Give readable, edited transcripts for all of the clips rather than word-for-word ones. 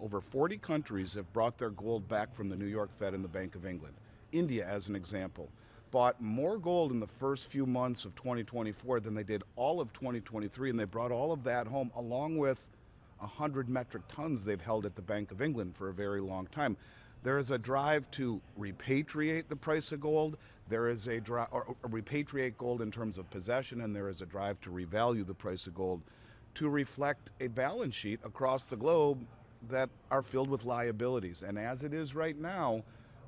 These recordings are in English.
over 40 countries have brought their gold back from the New York Fed and the Bank of England. India, as an example, bought more gold in the first few months of 2024 than they did all of 2023, and they brought all of that home along with 100 metric tons they've held at the Bank of England for a very long time. There is a drive to repatriate the price of gold. There is a drive, or repatriate gold in terms of possession, and there is a drive to revalue the price of gold to reflect a balance sheet across the globe that are filled with liabilities. And as it is right now,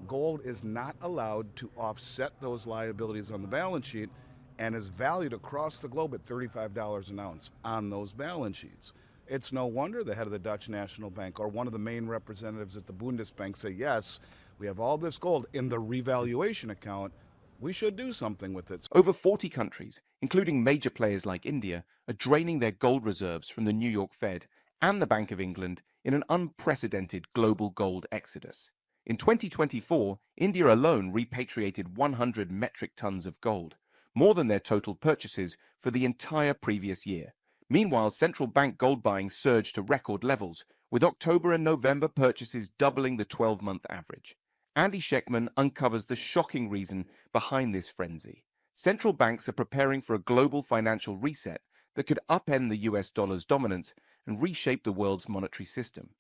gold is not allowed to offset those liabilities on the balance sheet and is valued across the globe at $35 an ounce on those balance sheets. It's no wonder the head of the Dutch National Bank or one of the main representatives at the Bundesbank say, yes, we have all this gold in the revaluation account. We should do something with it. Over 40 countries, including major players like India, are draining their gold reserves from the New York Fed and the Bank of England in an unprecedented global gold exodus. In 2024, India alone repatriated 100 metric tons of gold, more than their total purchases for the entire previous year. Meanwhile, central bank gold buying surged to record levels, with October and November purchases doubling the 12-month average. Andy Schectman uncovers the shocking reason behind this frenzy. Central banks are preparing for a global financial reset that could upend the US dollar's dominance and reshape the world's monetary system.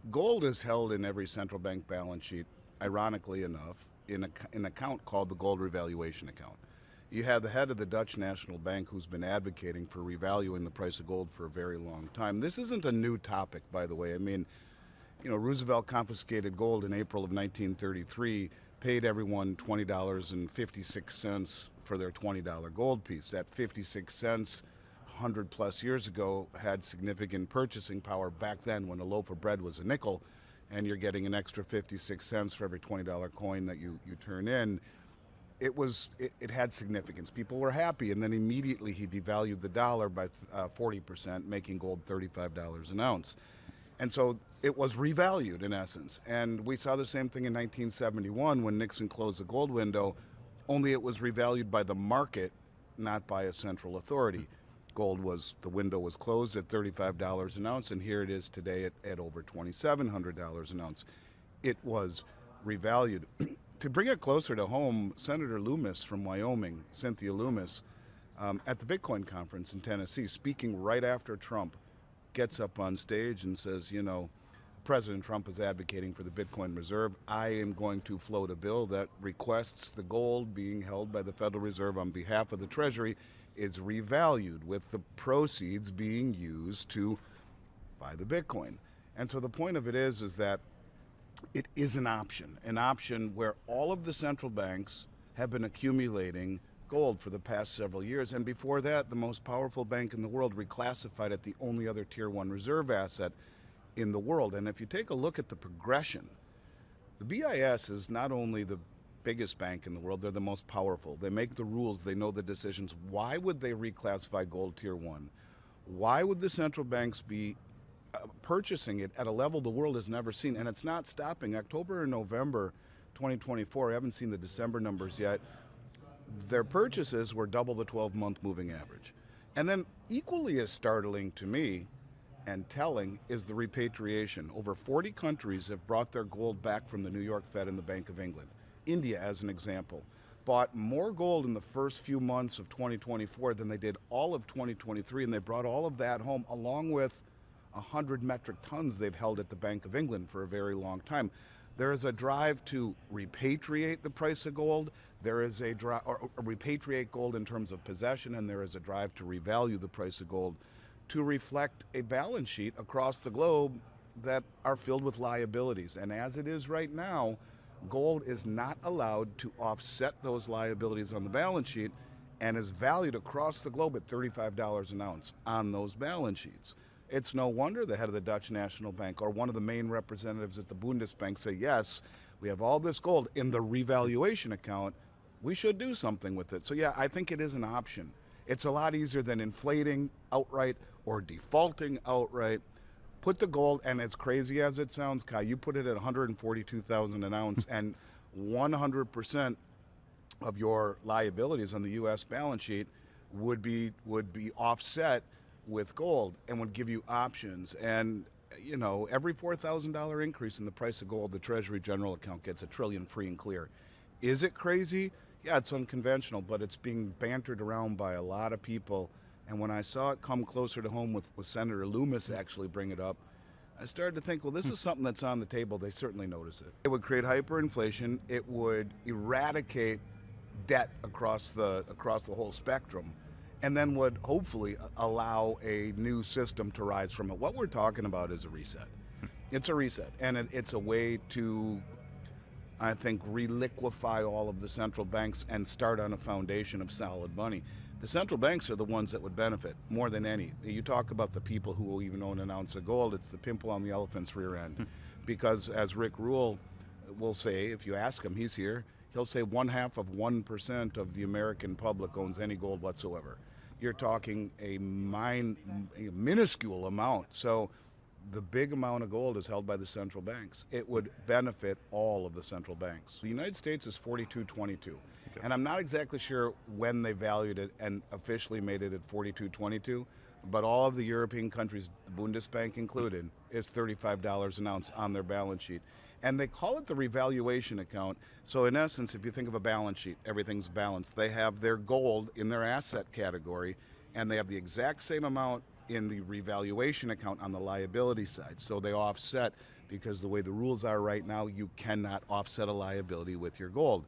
Gold is held in every central bank balance sheet, ironically enough, in an account called the gold revaluation account. You have the head of the Dutch National Bank who's been advocating for revaluing the price of gold for a very long time. This isn't a new topic, by the way. I mean, Roosevelt confiscated gold in April of 1933, paid everyone $20.56 for their $20 gold piece. That 56 cents 100 plus years ago had significant purchasing power back then when a loaf of bread was a nickel, and you're getting an extra 56 cents for every $20 coin that you turn in. It had significance. People were happy, and then immediately he devalued the dollar by 40%, making gold $35 an ounce. And so it was revalued in essence. And we saw the same thing in 1971 when Nixon closed the gold window, only it was revalued by the market, not by a central authority. The window was closed at $35 an ounce, and here it is today at over $2,700 an ounce. It was revalued. To bring it closer to home, Senator Loomis from Wyoming, Cynthia Loomis, at the Bitcoin conference in Tennessee, speaking right after Trump, gets up on stage and says, President Trump is advocating for the Bitcoin Reserve. I am going to float a bill that requests the gold being held by the Federal Reserve on behalf of the Treasury is revalued, with the proceeds being used to buy the Bitcoin. And so the point of it is that it is an option where all of the central banks have been accumulating gold for the past several years. And before that, the most powerful bank in the world reclassified it the only other Tier 1 reserve asset in the world. And if you take a look at the progression, the BIS is not only the biggest bank in the world, they're the most powerful. They make the rules, they know the decisions. Why would they reclassify gold Tier 1? Why would the central banks be purchasing it at a level the world has never seen? And it's not stopping. October and November 2024, I haven't seen the December numbers yet, their purchases were double the 12-month moving average. And then equally as startling to me and telling is the repatriation. Over 40 countries have brought their gold back from the New York Fed and the Bank of England. India, as an example, bought more gold in the first few months of 2024 than they did all of 2023, and they brought all of that home along with 100 metric tons they've held at the Bank of England for a very long time. There is a drive to repatriate the price of gold. There is a drive, or repatriate gold in terms of possession, and there is a drive to revalue the price of gold to reflect a balance sheet across the globe that are filled with liabilities. And as it is right now, gold is not allowed to offset those liabilities on the balance sheet and is valued across the globe at $35 an ounce on those balance sheets. It's no wonder the head of the Dutch National Bank or one of the main representatives at the Bundesbank say, yes, we have all this gold in the revaluation account. We should do something with it. So yeah, I think it is an option. It's a lot easier than inflating outright or defaulting outright. Put the gold, and as crazy as it sounds, Kai, you put it at $142,000 an ounce, and 100% of your liabilities on the U.S. balance sheet would be offset with gold and would give you options. And you know, every $4,000 increase in the price of gold, the Treasury General account gets $1 trillion free and clear. Is it crazy? Yeah, it's unconventional, but it's being bantered around by a lot of people. And when I saw it come closer to home with Senator Loomis actually bring it up, I started to think, well, this is something that's on the table. They certainly notice it. It would create hyperinflation. It would eradicate debt across the whole spectrum, and then would hopefully allow a new system to rise from it. What we're talking about is a reset. It's a reset, and it's a way to, I think, reliquify all of the central banks and start on a foundation of solid money. The central banks are the ones that would benefit more than any. You talk about the people who will even own an ounce of gold, it's the pimple on the elephant's rear end. Because as Rick Rule will say, if you ask him, he's here, he'll say 0.5% of the American public owns any gold whatsoever. You're talking a minuscule amount. So the big amount of gold is held by the central banks. It would benefit all of the central banks. The United States is 42.22. And I'm not exactly sure when they valued it and officially made it at 42.22, but all of the European countries, the Bundesbank included, is $35 an ounce on their balance sheet. And they call it the revaluation account. So in essence, if you think of a balance sheet, everything's balanced. They have their gold in their asset category, and they have the exact same amount in the revaluation account on the liability side. So they offset, because the way the rules are right now, you cannot offset a liability with your gold.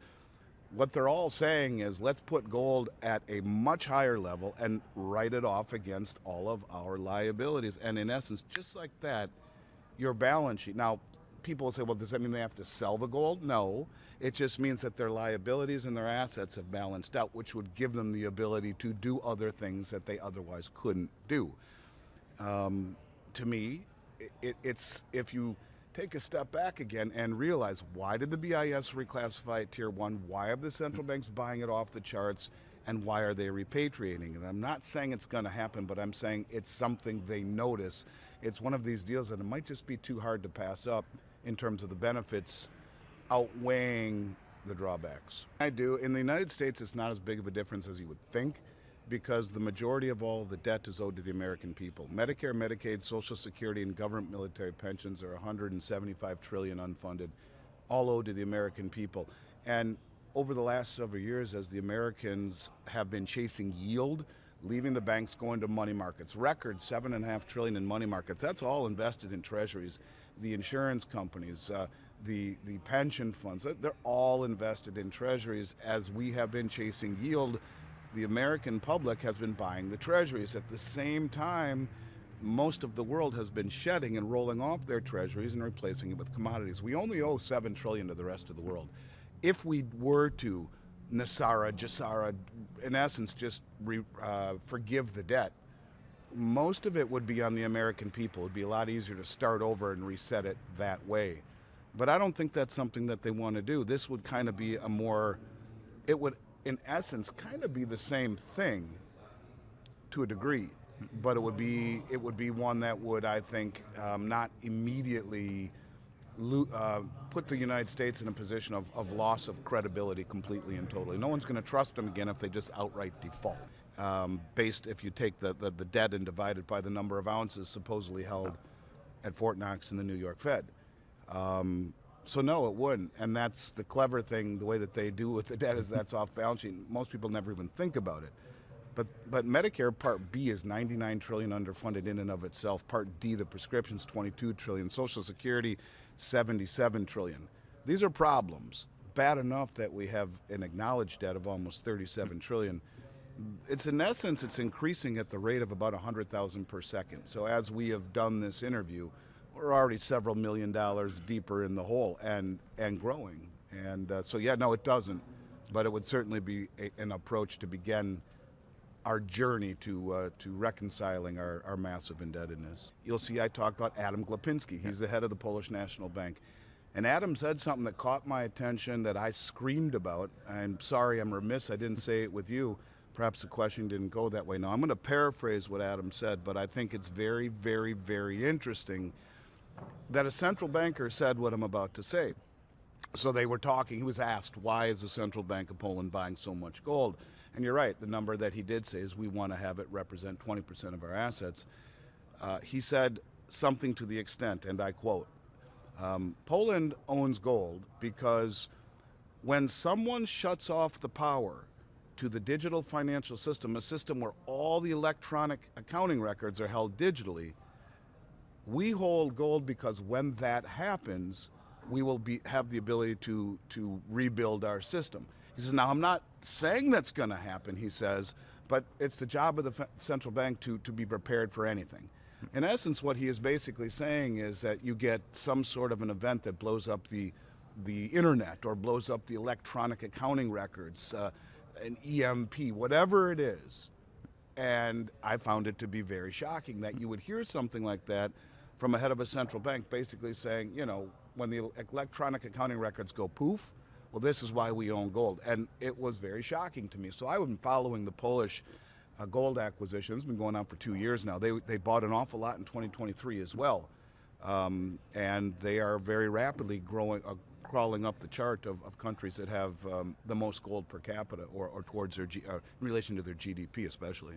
What they're all saying is, let's put gold at a much higher level and write it off against all of our liabilities. And in essence, just like that, your balance sheet. Now, people will say, well, does that mean they have to sell the gold? No. It just means that their liabilities and their assets have balanced out, which would give them the ability to do other things that they otherwise couldn't do. To me, it's if you take a step back again and realize, why did the BIS reclassify it Tier 1? Why are the central banks buying it off the charts? And why are they repatriating it? And I'm not saying it's going to happen, but I'm saying it's something they notice. It's one of these deals that it might just be too hard to pass up in terms of the benefits outweighing the drawbacks. I do. In the United States, it's not as big of a difference as you would think, because the majority of all of the debt is owed to the American people. Medicare, Medicaid, Social Security, and government military pensions are $175 trillion unfunded, all owed to the American people. And over the last several years, as the Americans have been chasing yield, leaving the banks, going to money markets, record $7.5 trillion in money markets, that's all invested in treasuries. The insurance companies, the pension funds, they're all invested in treasuries. As we have been chasing yield, the American public has been buying the treasuries. At the same time, most of the world has been shedding and rolling off their treasuries and replacing it with commodities. We only owe $7 trillion to the rest of the world. If we were to Jasara, in essence, just forgive the debt, most of it would be on the American people. It would be a lot easier to start over and reset it that way. But I don't think that's something that they want to do. This would kind of be a more, it would, in essence, kind of be the same thing to a degree, but it would be one that would, I think, not immediately put the United States in a position of loss of credibility completely and totally. No one's going to trust them again if they just outright default. Based, if you take the debt and divide it by the number of ounces supposedly held at Fort Knox in the New York Fed. So no, it wouldn't. And that's the clever thing, the way that they do with the debt is that's off balance sheet. Most people never even think about it. But Medicare Part B is $99 trillion underfunded in and of itself. Part D, the prescription's $22 trillion. Social Security, $77 trillion. These are problems. Bad enough that we have an acknowledged debt of almost $37 trillion. It's in essence, it's increasing at the rate of about 100,000 per second. So as we have done this interview, we're already several $1 million deeper in the hole and growing. And so yeah, no, it doesn't. But it would certainly be an approach to begin our journey to reconciling our massive indebtedness. You'll see I talked about Adam Glapinski. He's the head of the Polish National Bank. And Adam said something that caught my attention that I screamed about. I'm sorry, I'm remiss, I didn't say it with you. Perhaps the question didn't go that way. Now, I'm going to paraphrase what Adam said, but I think it's very, very, very interesting that a central banker said what I'm about to say. So they were talking, he was asked, why is the Central Bank of Poland buying so much gold? And you're right, the number that he did say is we want to have it represent 20% of our assets. He said, something to the extent, and I quote, Poland owns gold because when someone shuts off the power to the digital financial system, a system where all the electronic accounting records are held digitally, we hold gold because when that happens, we will have the ability to rebuild our system. He says, now I'm not saying that's going to happen, he says, but it's the job of the central bank to be prepared for anything. In essence, what he is basically saying is that you get some sort of an event that blows up the internet or blows up the electronic accounting records, an EMP, whatever it is. And I found it to be very shocking that you would hear something like that from a head of a central bank basically saying, you know, when the electronic accounting records go poof, well, this is why we own gold. And it was very shocking to me. So I've been following the Polish gold acquisition. It's been going on for 2 years now. They bought an awful lot in 2023 as well. And they are very rapidly crawling up the chart of countries that have the most gold per capita or towards their in relation to their GDP especially.